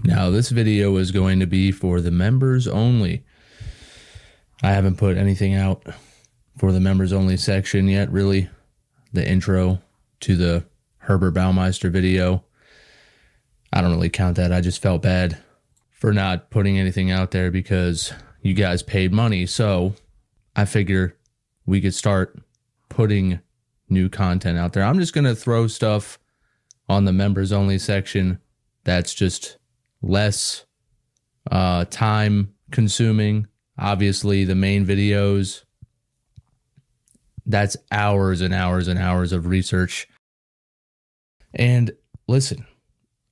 Now, this video is going to be for the members only. I haven't put anything out for the members only section yet, really. The intro to the Herbert Baumeister video, I don't really count that. I just felt bad for not putting anything out there because you guys paid money. So I figure we could start putting new content out there. I'm just going to throw stuff on the members only section that's just less time consuming. Obviously, the main videos, that's hours and hours and hours of research. And listen,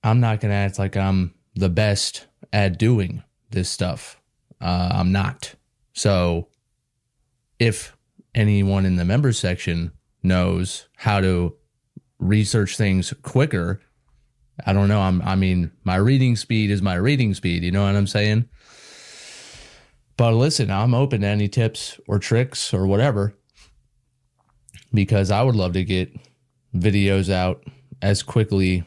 I'm not going to act like I'm the best at doing this stuff. I'm not. So if anyone in the members section knows how to research things quicker, I don't know. I mean, my reading speed is my reading speed. You know what I'm saying? But listen, I'm open to any tips or tricks or whatever, because I would love to get videos out as quickly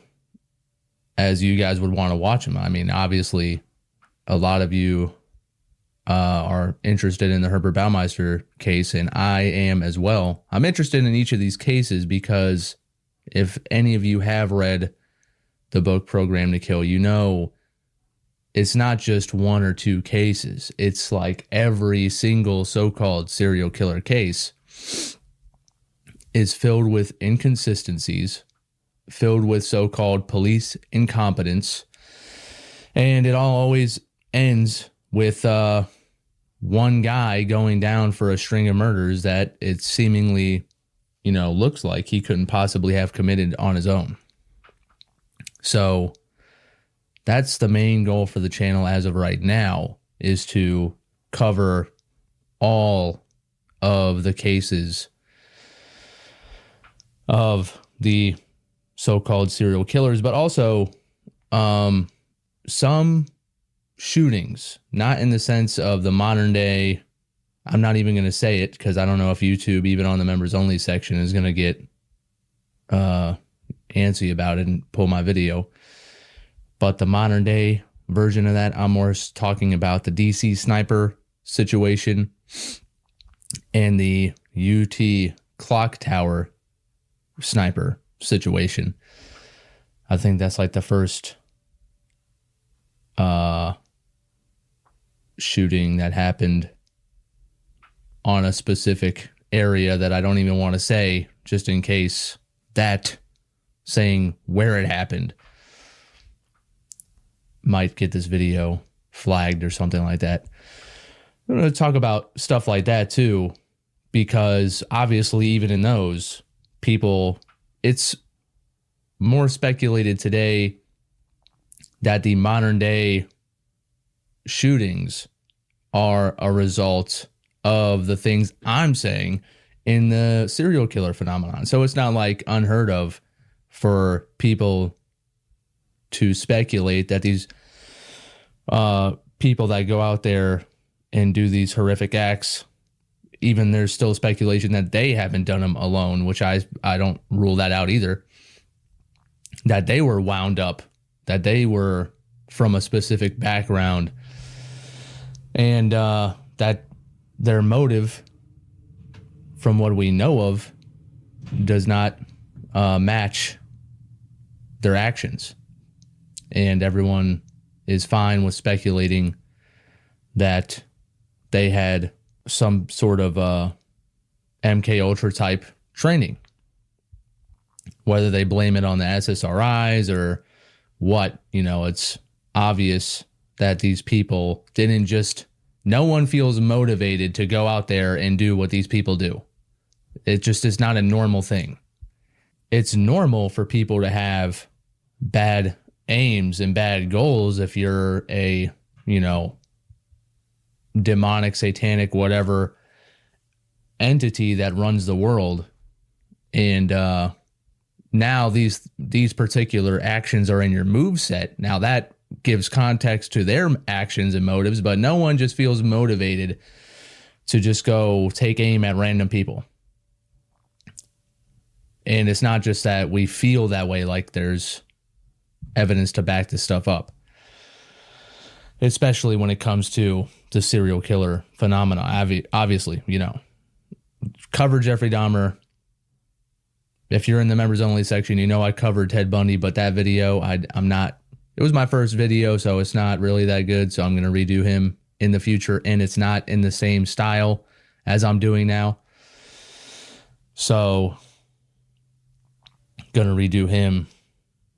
as you guys would want to watch them. I mean, obviously, a lot of you are interested in the Herbert Baumeister case, and I am as well. I'm interested in each of these cases because if any of you have read the book Program to Kill, you know it's not just one or two cases. It's like every single so-called serial killer case is filled with inconsistencies, filled with so-called police incompetence, and it all always ends with one guy going down for a string of murders that it seemingly, looks like he couldn't possibly have committed on his own. So that's the main goal for the channel as of right now, is to cover all of the cases of the so-called serial killers, but also some shootings, not in the sense of the modern day. I'm not even going to say it because I don't know if YouTube, even on the members only section, is going to get antsy about it and pull my video. But the modern day version of that, I'm more talking about the DC sniper situation and the UT clock tower sniper situation. I think that's like the first shooting that happened on a specific area that I don't even want to say, just in case that saying where it happened might get this video flagged or something like that. I'm going to talk about stuff like that too, because obviously even in those people, it's more speculated today that the modern day shootings are a result of the things I'm saying in the serial killer phenomenon. So it's not like unheard of for people to speculate that these people that go out there and do these horrific acts, even there's still speculation that they haven't done them alone, which I don't rule that out either, that they were wound up, that they were from a specific background, and that their motive, from what we know of, does not match their actions. And everyone is fine with speculating that they had some sort of MK Ultra type training, whether they blame it on the SSRIs or what. It's obvious that these people didn't just, no one feels motivated to go out there and do what these people do. It just is not a normal thing. It's normal for people to have bad aims and bad goals if you're a, demonic, satanic, whatever entity that runs the world. And now these particular actions are in your moveset. Now that gives context to their actions and motives, but no one just feels motivated to just go take aim at random people. And it's not just that we feel that way, like there's evidence to back this stuff up. especially when it comes to the serial killer phenomena. Obviously, cover Jeffrey Dahmer. If you're in the members only section, I covered Ted Bundy, but that video, I'm not, it was my first video, so it's not really that good. So I'm going to redo him in the future, and it's not in the same style as I'm doing now. So going to redo him.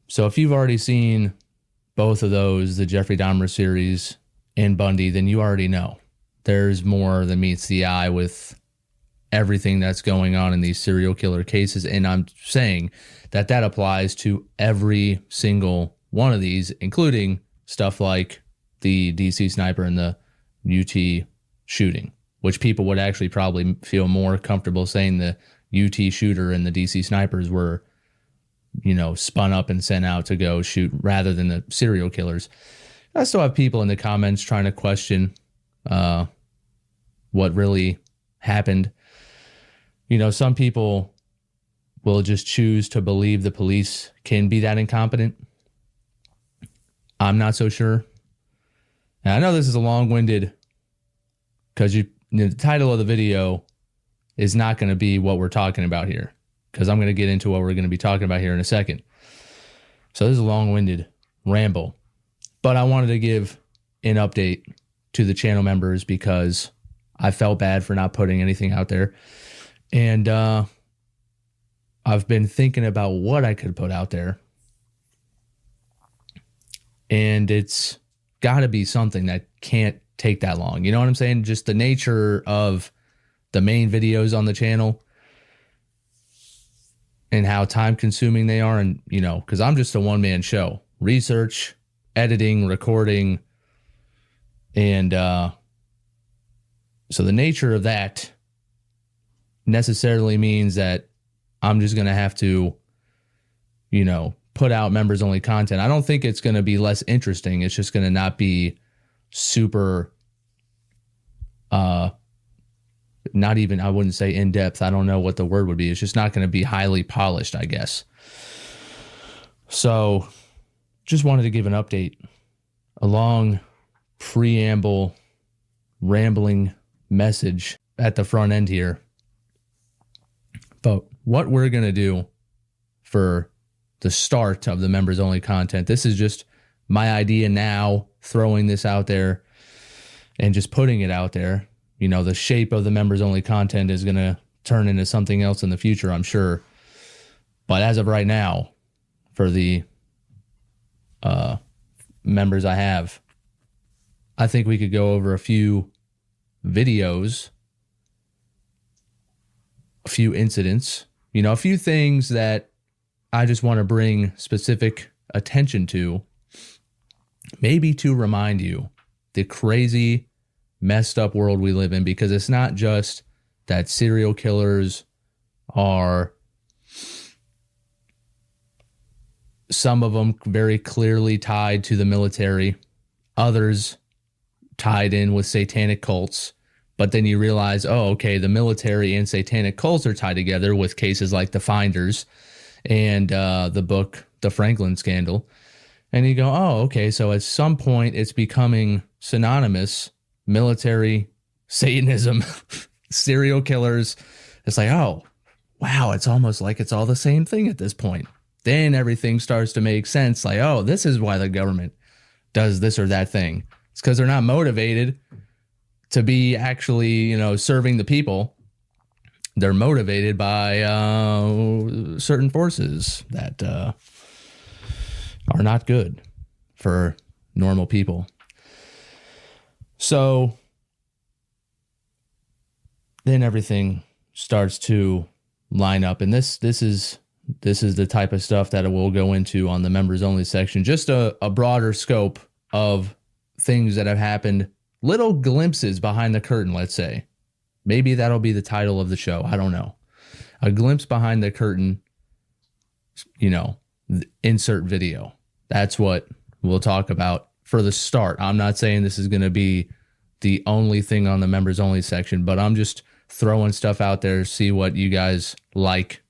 So if you've already seen both of those, the Jeffrey Dahmer series and Bundy, then you already know there's more than meets the eye with everything that's going on in these serial killer cases. And I'm saying that applies to every single one of these, including stuff like the DC sniper and the UT shooting, which people would actually probably feel more comfortable saying the UT shooter and the DC snipers were, spun up and sent out to go shoot rather than the serial killers. I still have people in the comments trying to question what really happened. Some people will just choose to believe the police can be that incompetent. I'm not so sure. And I know this is a long-winded, because the title of the video is not going to be what we're talking about here, because I'm going to get into what we're going to be talking about here in a second. So this is a long-winded ramble. But I wanted to give an update to the channel members because I felt bad for not putting anything out there. And I've been thinking about what I could put out there. And it's got to be something that can't take that long. You know what I'm saying? Just the nature of the main videos on the channel and how time consuming they are. And, because I'm just a one-man show. Research, editing, recording. And so the nature of that necessarily means that I'm just going to have to, put out members only content. I don't think it's going to be less interesting. It's just going to not be super, not even, I wouldn't say in depth. I don't know what the word would be. It's just not going to be highly polished, I guess. So just wanted to give an update, a long preamble, rambling message at the front end here. But what we're going to do for the start of the members only content, this is just my idea now, throwing this out there and just putting it out there. The shape of the members only content is going to turn into something else in the future, I'm sure. But as of right now, for the members I have, I think we could go over a few videos, a few incidents, a few things that I just want to bring specific attention to, maybe to remind you the crazy, messed up world we live in, because it's not just that serial killers are, some of them very clearly tied to the military, others tied in with satanic cults. But then you realize, oh, okay, the military and satanic cults are tied together with cases like the Finders and the book, The Franklin Scandal. And you go, oh, okay, so at some point it's becoming synonymous, military, Satanism, serial killers. It's like, oh, wow, it's almost like it's all the same thing at this point. Then everything starts to make sense. Like, oh, this is why the government does this or that thing. It's because they're not motivated to be actually, serving the people. They're motivated by certain forces that are not good for normal people. So then everything starts to line up, and this is the type of stuff that we'll go into on the members only section. Just a broader scope of things that have happened, little glimpses behind the curtain, let's say. Maybe that'll be the title of the show. I don't know. A glimpse behind the curtain, insert video. That's what we'll talk about for the start. I'm not saying this is going to be the only thing on the members only section, but I'm just throwing stuff out there, see what you guys like.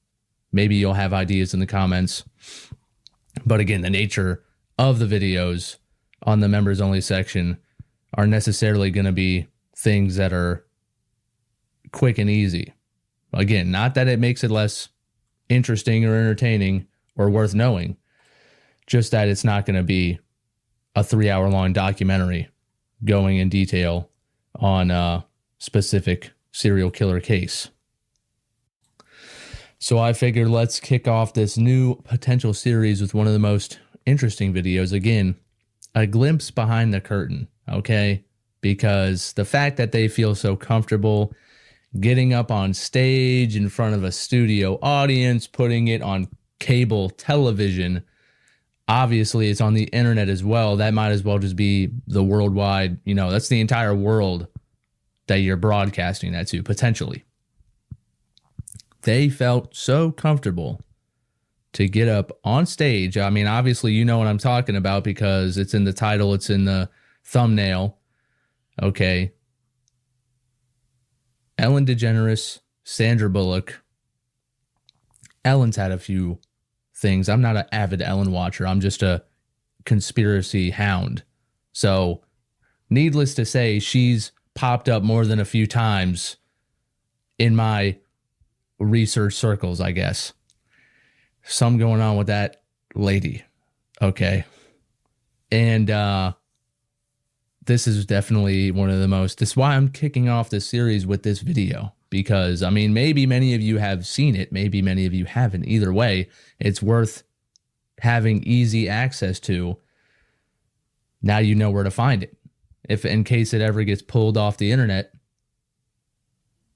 Maybe you'll have ideas in the comments. But again, the nature of the videos on the members only section are necessarily going to be things that are quick and easy. Again, not that it makes it less interesting or entertaining or worth knowing, just that it's not going to be a 3-hour-long documentary going in detail on a specific serial killer case. So I figured let's kick off this new potential series with one of the most interesting videos. Again, a glimpse behind the curtain, okay? Because the fact that they feel so comfortable getting up on stage in front of a studio audience, putting it on cable television, obviously it's on the internet as well. That might as well just be the worldwide, that's the entire world that you're broadcasting that to, potentially. They felt so comfortable to get up on stage. I mean, obviously, you know what I'm talking about because it's in the title, it's in the thumbnail. Okay. Ellen DeGeneres, Sandra Bullock. Ellen's had a few things. I'm not an avid Ellen watcher. I'm just a conspiracy hound. So, needless to say, she's popped up more than a few times in my research circles, I guess. Some going on with that lady. Okay. And this is definitely one of the most, that's why I'm kicking off this series with this video, because I mean, maybe many of you have seen it, maybe many of you haven't. Either way, it's worth having easy access to. Now you know where to find it. If in case it ever gets pulled off the internet,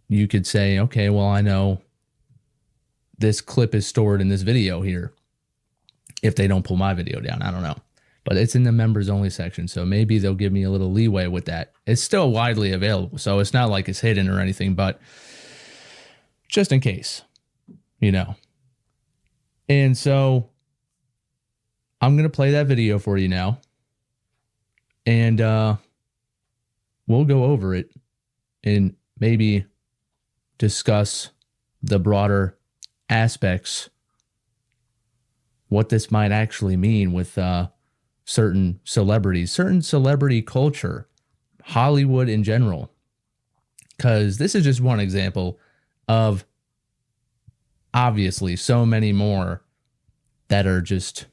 you could say, okay, well, I know this clip is stored in this video here. If they don't pull my video down, I don't know. But it's in the members only section, so maybe they'll give me a little leeway with that. It's still widely available, so it's not like it's hidden or anything, but just in case, And so I'm going to play that video for you now, and we'll go over it and maybe discuss the broader aspects, what this might actually mean with certain celebrities, certain celebrity culture, Hollywood in general. Because this is just one example of obviously so many more that are just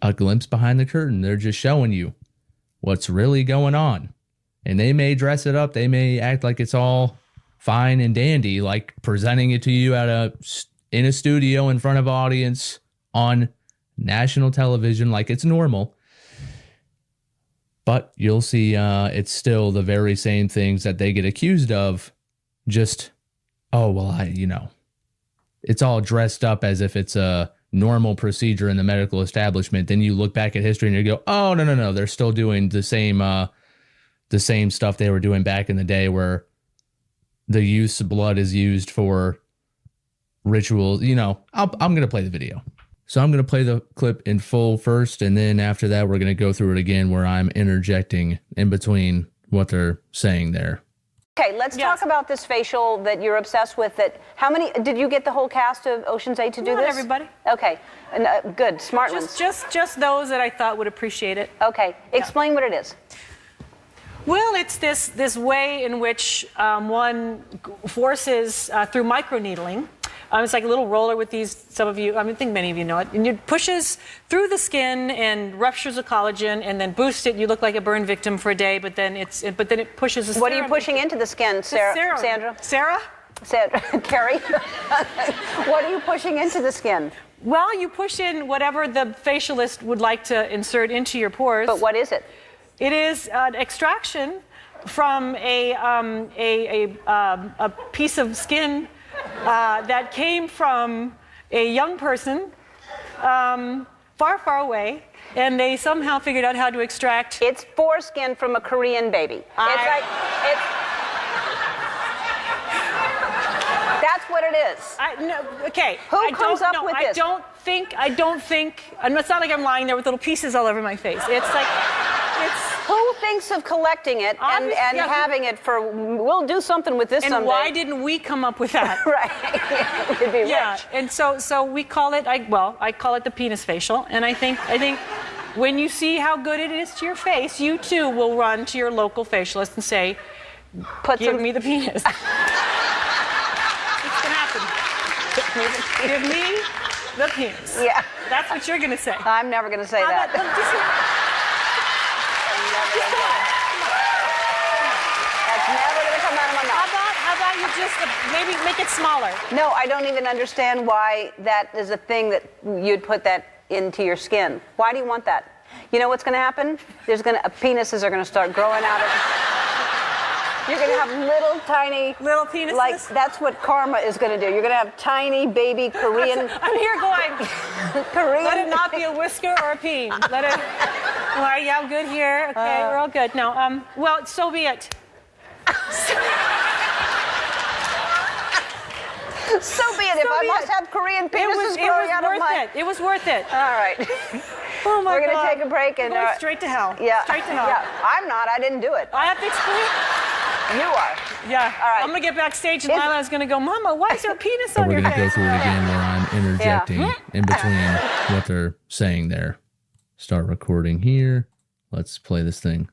a glimpse behind the curtain. They're just showing you what's really going on. And they may dress it up. They may act like it's all fine and dandy, like presenting it to you in a studio in front of an audience on national television like it's normal. But you'll see it's still the very same things that they get accused of. Just, oh, well, it's all dressed up as if it's a normal procedure in the medical establishment. Then you look back at history and you go, oh, no. They're still doing the same stuff they were doing back in the day where the youth's blood is used for rituals. I'm going to play the video. So I'm going to play the clip in full first, and then after that, we're going to go through it again where I'm interjecting in between what they're saying there. Okay, let's talk about this facial that you're obsessed with. How many, did you get the whole cast of Ocean's 8 to do Not this? everybody. Okay, and, good, smart ones. Just those that I thought would appreciate it. Okay, explain what it is. Well, it's this way in which one forces through microneedling. It's like a little roller with these, some of you, I think many of you know it, and it pushes through the skin and ruptures the collagen and then boosts it. You look like a burn victim for a day, but then it pushes the serum. What are you pushing into the skin, Sandra? Sarah? Carrie? What are you pushing into the skin? Well, you push in whatever the facialist would like to insert into your pores. But what is it? It is an extraction from a piece of skin that came from a young person far, far away, and they somehow figured out how to extract. It's foreskin from a Korean baby. That's what it is. Okay. Who comes up with this? I don't think. It's not like I'm lying there with little pieces all over my face. It's like. Who thinks of collecting it and having it for, we'll do something with this someday. And why didn't we come up with that? Right. It'd be rich. And so we call it, I call it the penis facial. And I think when you see how good it is to your face, you too will run to your local facialist and say, give me the penis. It's going to happen. Give me the penis. Yeah. That's what you're going to say. I'm never going to say that. That's never going to come out of my mouth. How about you just maybe make it smaller? No, I don't even understand why that is a thing that you'd put that into your skin. Why do you want that? You know what's going to happen? Penises are going to start growing out of. You're going to have little penises. Like that's what karma is going to do. You're going to have tiny baby Korean. I'm here going. Korean. Let it not be a whisker or a peen. Let it. All right, yeah, I'm good here. Okay, we're all good. No, well, so be it. So be it. If I must have Korean penises growing out of my. It was worth it. All right. Oh my God. We're going to take a break and going straight to hell. Yeah. Straight to hell. Yeah. I'm not. I didn't do it. I have to explain. You are. Yeah. All right. I'm going to get backstage and Lila's going to go, Mama, why is there a penis So on we're your going to go face? through it again where I'm interjecting in between what they're saying there. Start recording here. Let's play this thing.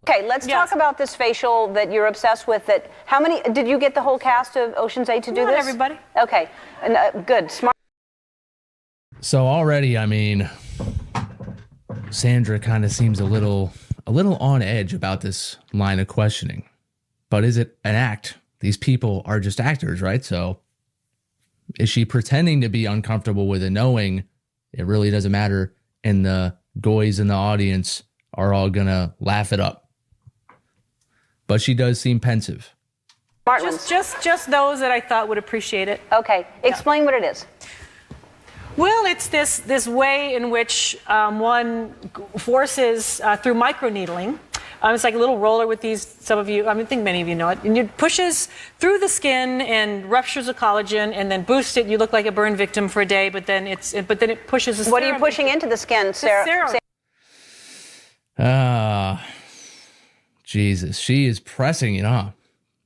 Okay, let's talk about this facial that you're obsessed with. How many did you get the whole cast of Ocean's 8 to do Not this? everybody. Okay, and, good, smart. So already, I mean, Sandra kind of seems a little on edge about this line of questioning. But is it an act? These people are just actors, right? So is she pretending to be uncomfortable with it, knowing it really doesn't matter, and the goys in the audience are all gonna laugh it up? But she does seem pensive. Just those that I thought would appreciate it. Okay, explain what it is. Well, it's this way in which one forces through microneedling. It's like a little roller with these. Some of you, I think many of you know it, and it pushes through the skin and ruptures the collagen, and then boosts it. You look like a burn victim for a day, but then it pushes. The what are you pushing into the skin, Sarah? Jesus, she is pressing it on.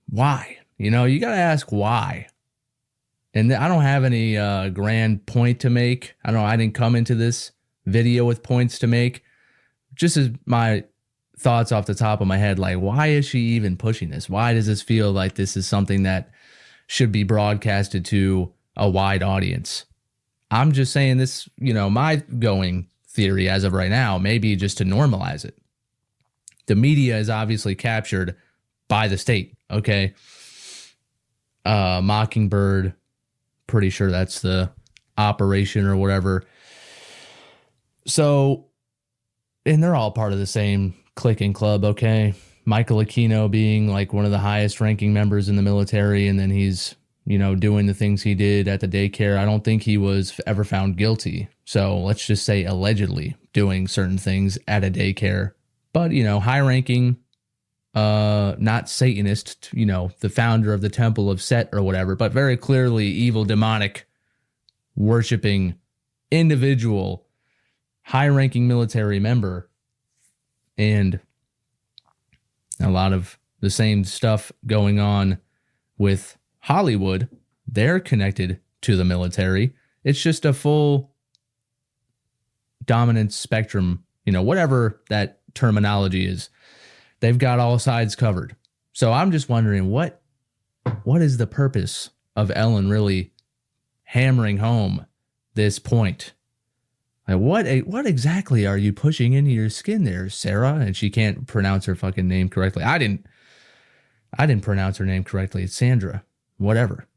Why? You got to ask why. And I don't have any grand point to make. I didn't come into this video with points to make. Just as my thoughts off the top of my head, like, why is she even pushing this? Why does this feel like this is something that should be broadcasted to a wide audience? I'm just saying this, my going theory as of right now, maybe just to normalize it. The media is obviously captured by the state, okay? Mockingbird, pretty sure that's the operation or whatever. So, and they're all part of the same clique and club, okay? Michael Aquino being like one of the highest ranking members in the military, and then he's, doing the things he did at the daycare. I don't think he was ever found guilty. So let's just say allegedly doing certain things at a daycare. But, high ranking, not Satanist, the founder of the Temple of Set or whatever, but very clearly evil, demonic, worshiping individual, high ranking military member. And a lot of the same stuff going on with Hollywood. They're connected to the military. It's just a full dominant spectrum, whatever that terminology is. They've got all sides covered. So I'm just wondering what is the purpose of Ellen really hammering home this point? Like what exactly are you pushing into your skin there, Sarah? And she can't pronounce her fucking name correctly. I didn't pronounce her name correctly. It's Sandra. Whatever.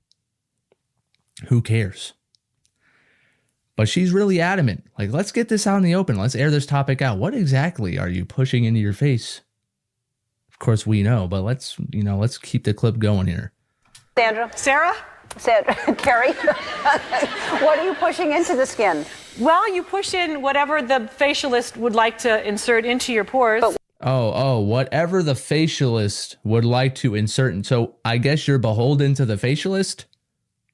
Who cares? But she's really adamant. Like, let's get this out in the open. Let's air this topic out. What exactly are you pushing into your face? Of course we know, but let's keep the clip going here. Sandra? Sarah? Carrie? What are you pushing into the skin? Well, you push in whatever the facialist would like to insert into your pores. Whatever the facialist would like to insert. So I guess you're beholden to the facialist?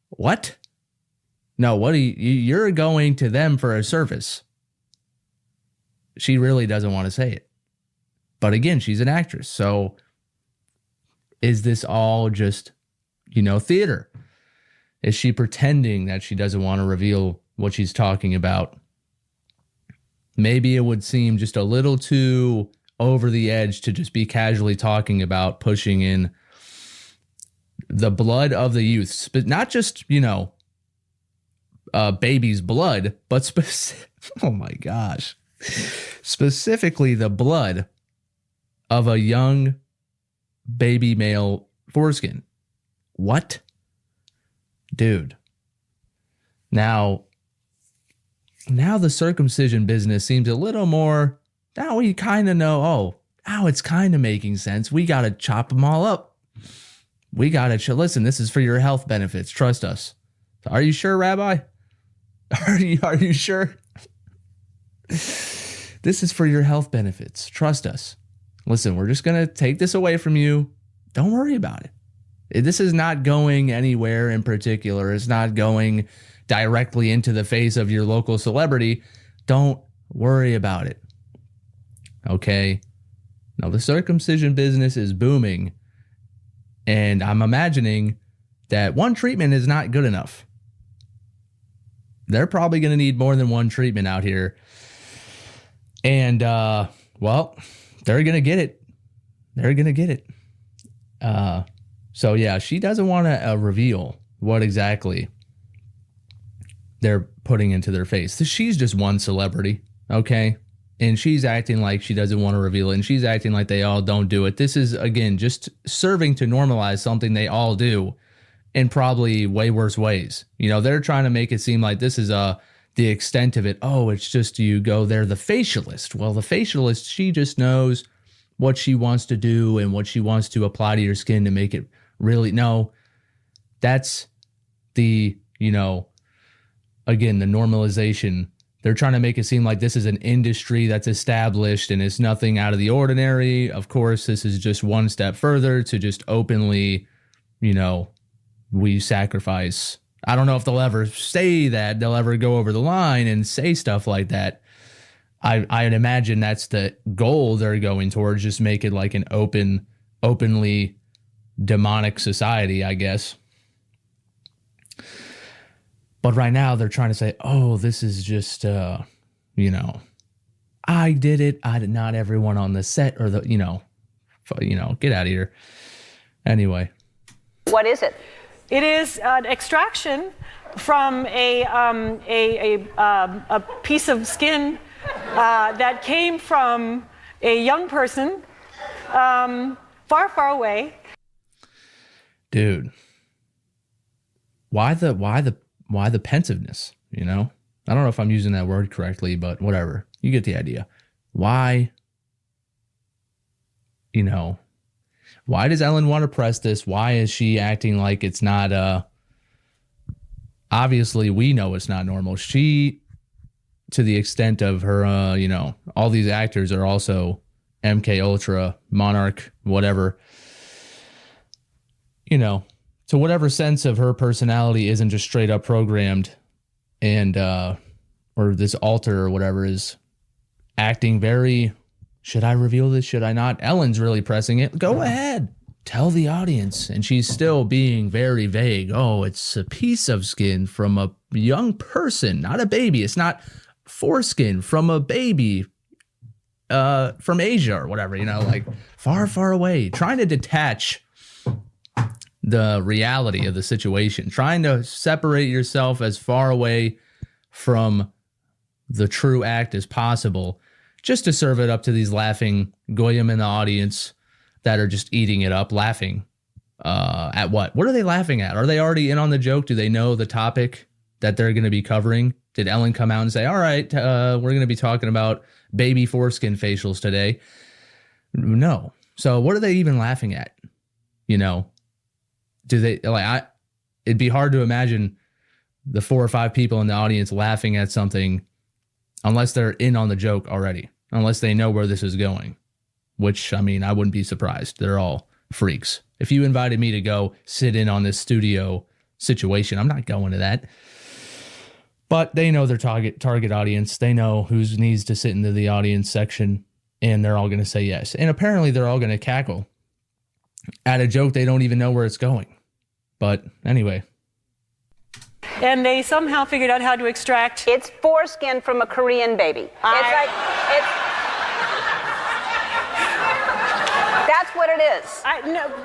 What? No, what are you're going to them for a service. She really doesn't want to say it. But again, she's an actress. So is this all just, theater? Is she pretending that she doesn't want to reveal what she's talking about? maybe it would seem just a little too over the edge to just be casually talking about pushing in the blood of the youth, but not just, baby's blood, but oh my gosh, specifically the blood of a young baby male foreskin. What? Dude. Now the circumcision business seems a little more, now we kind of know, now it's kind of making sense. We got to chop them all up. We got to, listen, this is for your health benefits. Trust us. Are you sure, Rabbi? Are you sure? This is for your health benefits. Trust us. Listen, we're just going to take this away from you. Don't worry about it. This is not going anywhere in particular. It's not going directly into the face of your local celebrity. Don't worry about it. Okay? Now, the circumcision business is booming, and I'm imagining that one treatment is not good enough. They're probably going to need more than one treatment out here. And, well, they're going to get it. They're going to get it. So, yeah, she doesn't want to reveal what exactly they're putting into their face. She's just one celebrity, okay? And she's acting like she doesn't want to reveal it, and she's acting like they all don't do it. This is, again, just serving to normalize something they all do in probably way worse ways. They're trying to make it seem like this is the extent of it. Oh, it's just you go there, the facialist. Well, the facialist, she just knows what she wants to do and what she wants to apply to your skin to make it really. No, that's the, again, the normalization. They're trying to make it seem like this is an industry that's established and it's nothing out of the ordinary. Of course, this is just one step further to just openly, we sacrifice. I don't know if they'll ever say that. They'll ever go over the line and say stuff like that. I'd imagine that's the goal they're going towards, just make it like an openly demonic society, I guess. But right now they're trying to say, oh, this is just, I did it. I did not everyone on the set or the, get out of here. Anyway. What is it? It is an extraction from a piece of skin that came from a young person far, far away. Dude, why the pensiveness? I don't know if I'm using that word correctly, but whatever. You get the idea. Why? Why does Ellen want to press this? Why is she acting like it's not, obviously we know it's not normal. She, to the extent of her, all these actors are also MK Ultra, Monarch, whatever, to whatever sense of her personality isn't just straight up programmed and, or this alter or whatever is acting very, should I reveal this? Should I not? Ellen's really pressing it. Go ahead. Tell the audience. And she's still being very vague. Oh, it's a piece of skin from a young person, not a baby. It's not foreskin from a baby from Asia or whatever, like far, far away. Trying to detach the reality of the situation. Trying to separate yourself as far away from the true act as possible, just to serve it up to these laughing goyim in the audience that are just eating it up, laughing at what? What are they laughing at? Are they already in on the joke? Do they know the topic that they're going to be covering? Did Ellen come out and say, all right, we're going to be talking about baby foreskin facials today? No. So what are they even laughing at? Do they, it'd be hard to imagine the 4 or 5 people in the audience laughing at something unless they're in on the joke already, unless they know where this is going, which, I wouldn't be surprised. They're all freaks. If you invited me to go sit in on this studio situation, I'm not going to that. But they know their target audience. They know who needs to sit into the audience section, and they're all going to say yes. And apparently they're all going to cackle at a joke they don't even know where it's going. But anyway. and they somehow figured out how to extract. It's foreskin from a Korean baby. That's what it is.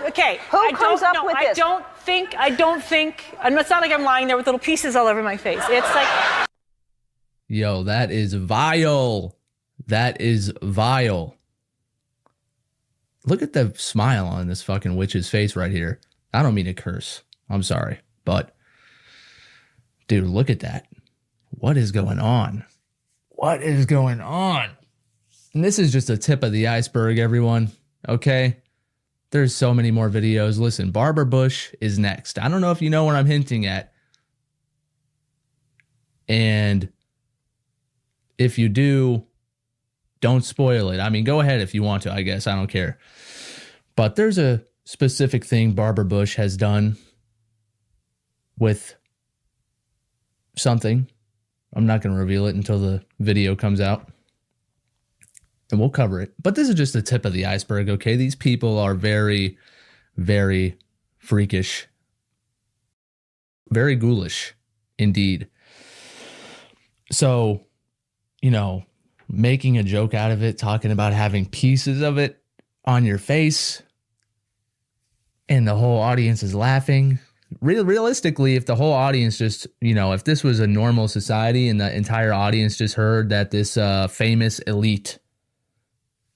Okay. Who comes up with this? I don't think. It's not like I'm lying there with little pieces all over my face. It's like. Yo, that is vile. That is vile. Look at the smile on this fucking witch's face right here. I don't mean to curse. I'm sorry. But, dude, look at that. What is going on? What is going on? And this is just a tip of the iceberg, everyone. Okay? There's so many more videos. Listen, Barbara Bush is next. I don't know if you know what I'm hinting at. And if you do, don't spoil it. I mean, go ahead if you want to, I guess. I don't care. But there's a specific thing Barbara Bush has done with something. I'm not going to reveal it until the video comes out. And we'll cover it. But this is just the tip of the iceberg, okay? These people are very, very freakish. Very ghoulish, indeed. So, you know, making a joke out of it, talking about having pieces of it on your face, and the whole audience is laughing. Realistically, if the whole audience just, you know, if this was a normal society and the entire audience just heard that this famous elite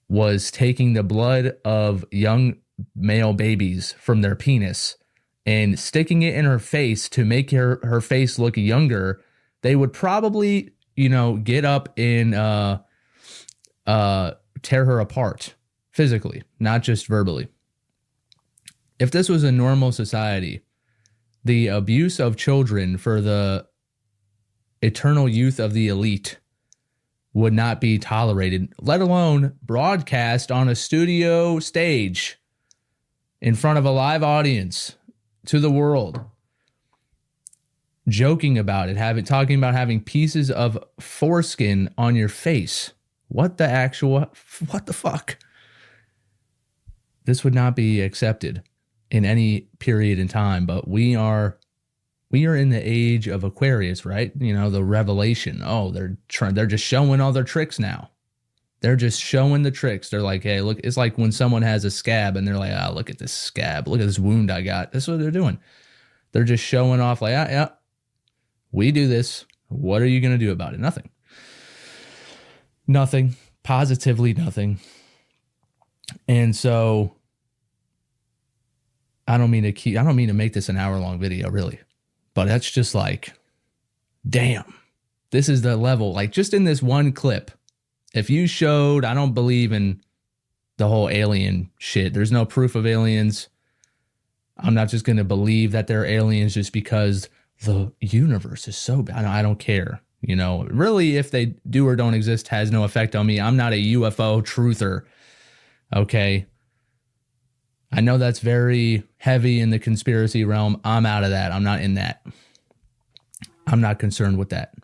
was taking the blood of young male babies from their penis and sticking it in her face to make her face look younger, they would probably, you know, get up and tear her apart physically, not just verbally. If this was a normal society, the abuse of children for the eternal youth of the elite would not be tolerated, let alone broadcast on a studio stage in front of a live audience to the world, joking about it, talking about having pieces of foreskin on your face. What the fuck? This would not be accepted in any period in time, but we are in the age of Aquarius, right? You know, the revelation. Oh, they're just showing all their tricks now. They're just showing the tricks. They're like, hey, look, it's like when someone has a scab and they're like, oh, look at this scab. Look at this wound I got. That's what they're doing. They're just showing off like, yeah, we do this. What are you going to do about it? Nothing. Nothing. Positively nothing. And so I don't mean to make this an hour-long video, really. But that's just like, damn. This is the level. Like, just in this one clip, if you showed, I don't believe in the whole alien shit. There's no proof of aliens. I'm not just going to believe that they're aliens just because the universe is so bad. I don't care. You know, really, if they do or don't exist has no effect on me. I'm not a UFO truther. Okay. I know that's very heavy in the conspiracy realm. I'm out of that. I'm not in that. I'm not concerned with that.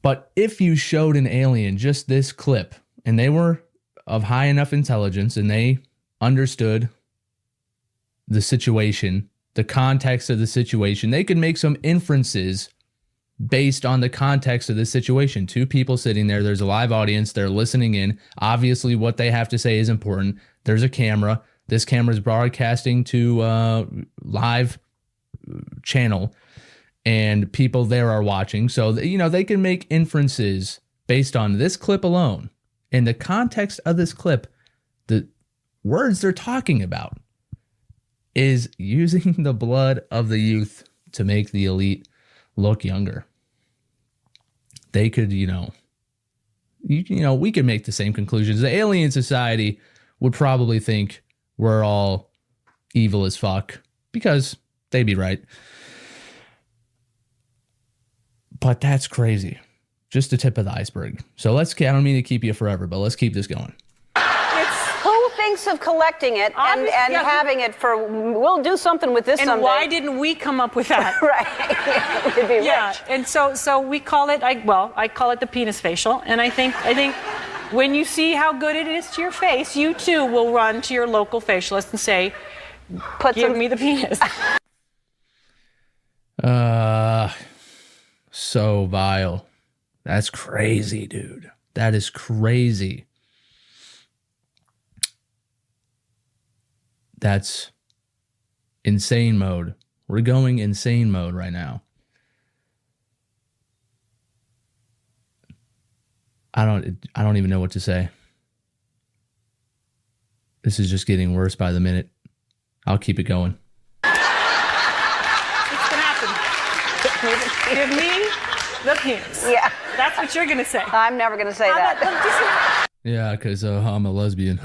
But if you showed an alien just this clip, and they were of high enough intelligence, and they understood the situation, the context of the situation, they could make some inferences based on the context of the situation. Two people sitting there, there's a live audience, they're listening in. Obviously, what they have to say is important. There's a camera. This camera is broadcasting to live channel, and people there are watching. So, you know, they can make inferences based on this clip alone. In the context of this clip, the words they're talking about is using the blood of the youth to make the elite look younger. They could, you know, we could make the same conclusions. The alien society would probably think we're all evil as fuck because they'd be right. But that's crazy. Just the tip of the iceberg. So I don't mean to keep you forever, but let's keep this going. Who thinks of collecting it and having it for, we'll do something with this someday. And why didn't we come up with that? Right. We'd be rich. And so we call it, I call it the penis facial. And I think when you see how good it is to your face, you too will run to your local facialist and say, give me the penis. So vile. That's crazy, dude. That is crazy. That's insane mode. We're going insane mode right now. I don't even know what to say. This is just getting worse by the minute. I'll keep it going. It's gonna happen. Give me the penis. Yeah. That's what you're gonna say. I'm never going to say that. Yeah, because I'm a lesbian.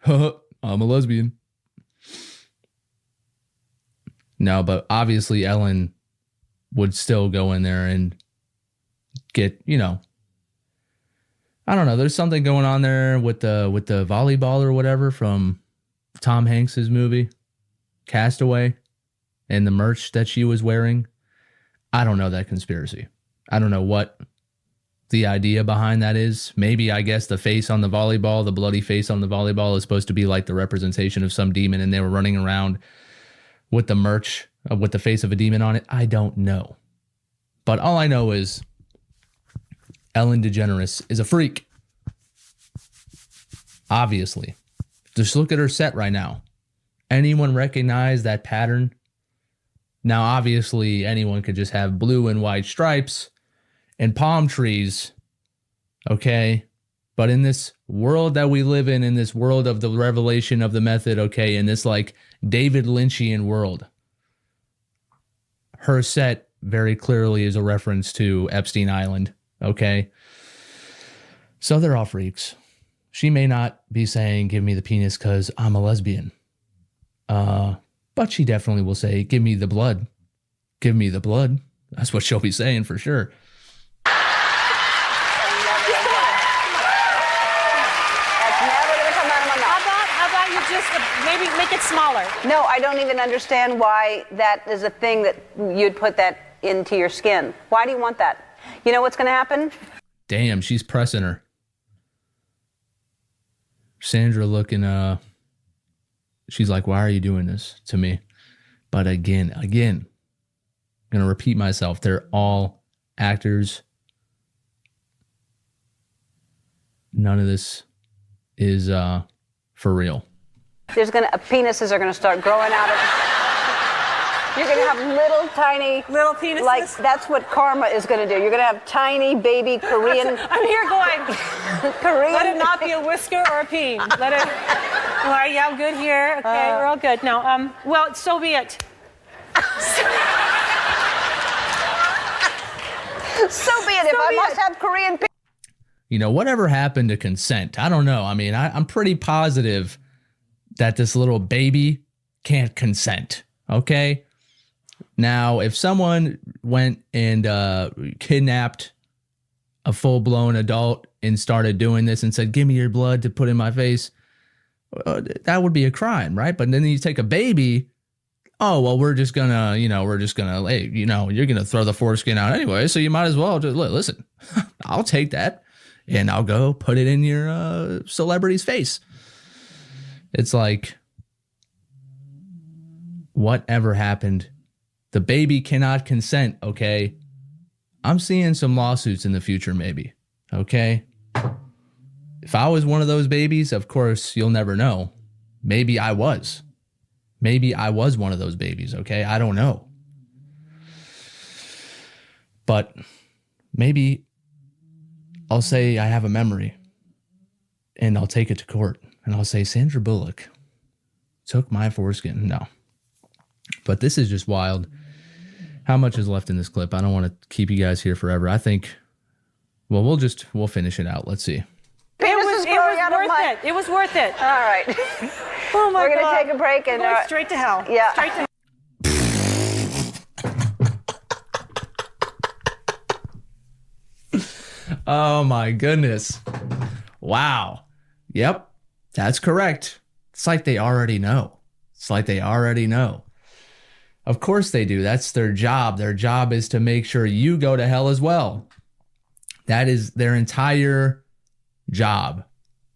I'm a lesbian. No, but obviously Ellen would still go in there and get, I don't know. There's something going on there with the volleyball or whatever from Tom Hanks's movie, Castaway, and the merch that she was wearing. I don't know that conspiracy. I don't know what the idea behind that is. Maybe, I guess, the face on the volleyball, the bloody face on the volleyball is supposed to be like the representation of some demon, and they were running around with the merch with the face of a demon on it. I don't know. But all I know is Ellen DeGeneres is a freak. Obviously. Just look at her set right now. Anyone recognize that pattern? Now, obviously, anyone could just have blue and white stripes and palm trees, okay? But in this world that we live in this world of the revelation of the method, okay, in this like David Lynchian world, her set very clearly is a reference to Epstein Island, okay? So they're all freaks. She may not be saying, give me the penis because I'm a lesbian. But she definitely will say, give me the blood. Give me the blood. That's what she'll be saying for sure. Maybe make it smaller. No, I don't even understand why that is a thing that you'd put that into your skin. Why do you want that? You know what's going to happen? Damn, she's pressing her. Sandra looking, she's like, why are you doing this to me? But again, I'm going to repeat myself. They're all actors. None of this is for real. Penises are gonna start growing out of. You're gonna have little tiny penises. Like that's what karma is gonna do. You're gonna have tiny baby Korean. I'm here going. Korean. Let it not be a whisker or a peen. Let it. All right, yeah, I'm good here. Okay, we're all good. No, well, so be it. So be it. If I must have Korean. Whatever happened to consent? I don't know. I mean, I'm pretty positive that this little baby can't consent, okay? Now, if someone went and kidnapped a full-blown adult and started doing this and said, give me your blood to put in my face, that would be a crime, right? But then you take a baby, oh, well, we're just gonna, hey, you're gonna throw the foreskin out anyway, so you might as well just, listen, I'll take that and I'll go put it in your celebrity's face. It's like, whatever happened? The baby cannot consent, okay? I'm seeing some lawsuits in the future, maybe, okay? If I was one of those babies, of course, you'll never know. Maybe I was. Maybe I was one of those babies, okay? I don't know. But maybe I'll say I have a memory and I'll take it to court. And I'll say, Sandra Bullock took my foreskin. No. But this is just wild. How much is left in this clip? I don't want to keep you guys here forever. I think, well, we'll finish it out. Let's see. It was worth it. All right. Oh my God. We're going to take a break and go straight to hell. Yeah. Straight to hell. Oh my goodness. Wow. Yep. That's correct. It's like they already know. Of course they do. That's their job. Their job is to make sure you go to hell as well. That is their entire job,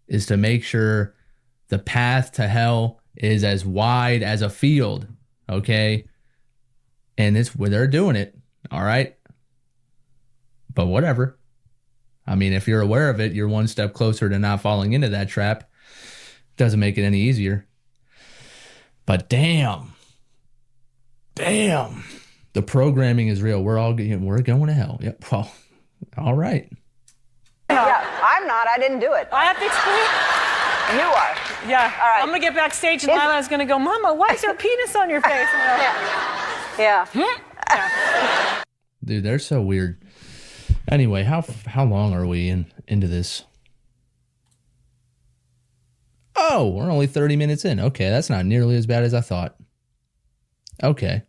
is to make sure the path to hell is as wide as a field, okay? And it's where they're doing it. All right. But whatever. I mean, if you're aware of it, you're one step closer to not falling into that trap. Doesn't make it any easier. But damn. The programming is real. We're going to hell. Yep. Well, all right. Yeah, I'm not. I didn't do it. I have to explain. You are. Yeah. All right. I'm going to get backstage and Lana's going to go, Mama, why is there a penis on your face? Yeah. Dude, they're so weird. Anyway, how long are we into this? Oh, we're only 30 minutes in. Okay, that's not nearly as bad as I thought. Okay.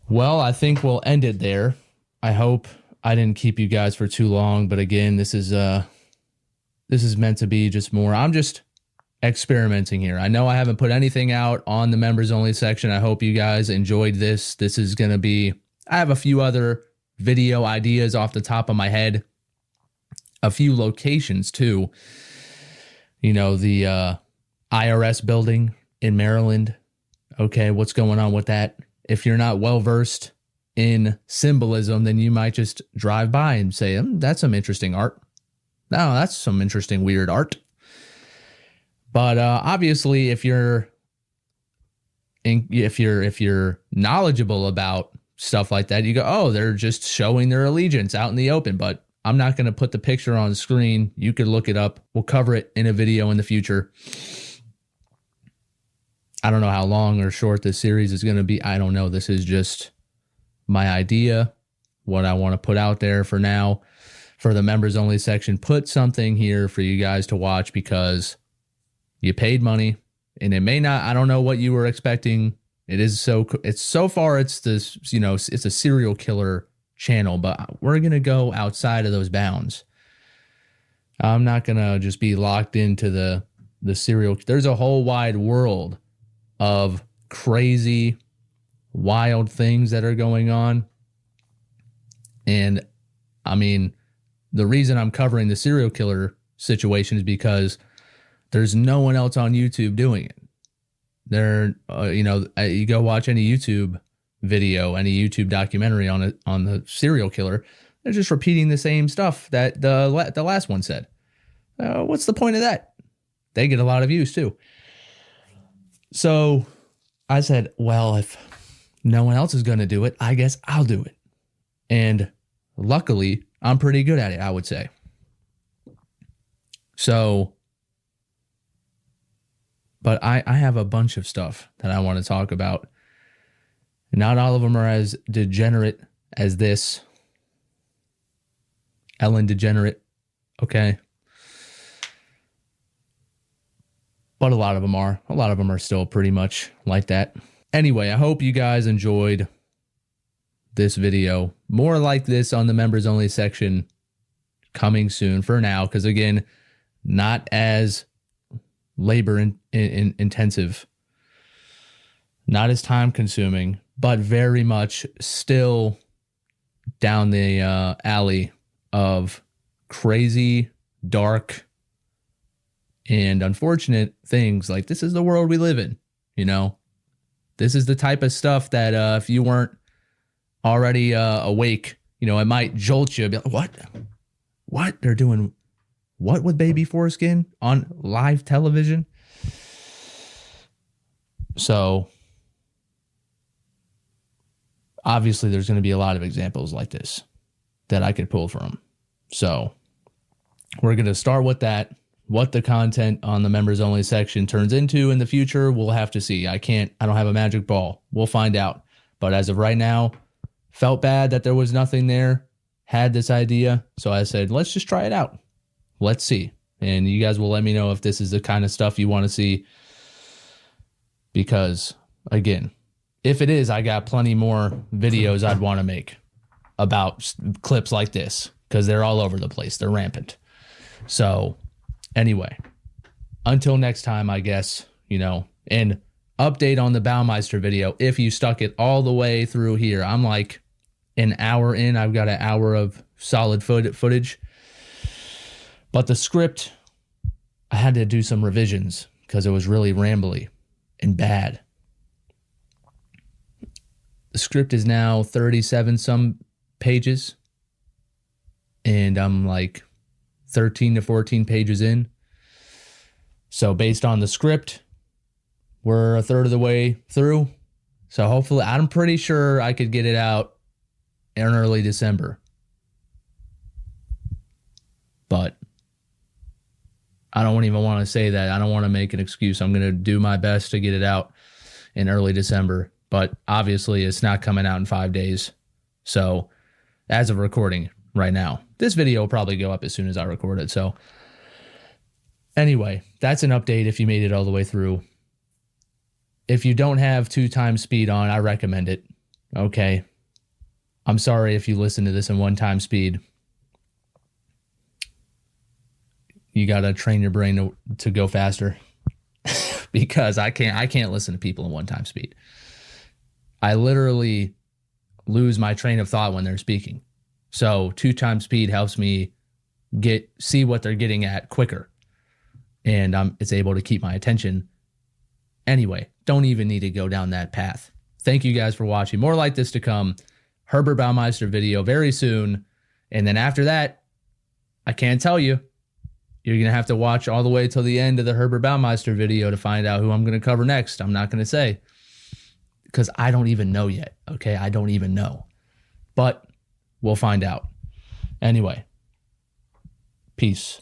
Well, I think we'll end it there. I hope I didn't keep you guys for too long, but again, this is meant to be just more. I'm just experimenting here. I know I haven't put anything out on the members only section. I hope you guys enjoyed this. This is going to be, I have a few other video ideas off the top of my head. A few locations too. You know, the IRS building in Maryland. Okay, what's going on with that? If you're not well versed in symbolism, then you might just drive by and say, that's some interesting art. No, that's some interesting weird art. But obviously, if you're knowledgeable about stuff like that, you go, oh, they're just showing their allegiance out in the open. But I'm not going to put the picture on the screen. You could look it up. We'll cover it in a video in the future. I don't know how long or short this series is going to be. I don't know. This is just my idea, what I want to put out there for now. For the members only section, put something here for you guys to watch because you paid money and it may not, I don't know what you were expecting. It's so far, it's this, it's a serial killer channel, but we're going to go outside of those bounds. I'm not going to just be locked into the serial. There's a whole wide world of crazy, wild things that are going on. And I mean, the reason I'm covering the serial killer situation is because there's no one else on YouTube doing it. You go watch any YouTube video, any YouTube documentary on the serial killer. They're just repeating the same stuff that the last one said. What's the point of that? They get a lot of views too. So I said, well, if no one else is going to do it, I guess I'll do it. And luckily, I'm pretty good at it, I would say. So, but I have a bunch of stuff that I want to talk about. Not all of them are as degenerate as this. Ellen DeGenerate, okay? But a lot of them are. A lot of them are still pretty much like that. Anyway, I hope you guys enjoyed this video. More like this on the members only section coming soon for now, because again, not as labor intensive, not as time consuming, but very much still down the alley of crazy, dark, and unfortunate things. Like, this is the world we live in, This is the type of stuff that if you weren't already awake, it might jolt you. Be like, what? They're doing what with baby foreskin on live television? So, obviously, there's going to be a lot of examples like this that I could pull from. So, we're going to start with that. What the content on the members only section turns into in the future, we'll have to see. I don't have a magic ball. We'll find out. But as of right now, felt bad that there was nothing there, had this idea. So I said, let's just try it out. Let's see. And you guys will let me know if this is the kind of stuff you want to see. Because, again, if it is, I got plenty more videos I'd want to make about clips like this. Because they're all over the place. They're rampant. So, anyway, until next time, I guess, and update on the Baumeister video. If you stuck it all the way through here, I'm like an hour in. I've got an hour of solid footage. But the script, I had to do some revisions because it was really rambly and bad. The script is now 37 some pages, and I'm like 13 to 14 pages in. So based on the script, we're a third of the way through. So hopefully, I'm pretty sure I could get it out in early December. But I don't even want to say that. I don't want to make an excuse. I'm going to do my best to get it out in early December. But obviously, it's not coming out in 5 days. So as of recording right now, this video will probably go up as soon as I record it. So anyway, that's an update if you made it all the way through. If you don't have 2x speed on, I recommend it. Okay. I'm sorry if you listen to this in 1x speed. You got to train your brain to go faster because I can't listen to people in 1x speed. I literally lose my train of thought when they're speaking. So 2x speed helps me see what they're getting at quicker. And it's able to keep my attention. Anyway, don't even need to go down that path. Thank you guys for watching. More like this to come. Herbert Baumeister video very soon. And then after that, I can't tell you. You're going to have to watch all the way till the end of the Herbert Baumeister video to find out who I'm going to cover next. I'm not going to say because I don't even know yet. Okay, I don't even know. But we'll find out. Anyway, peace.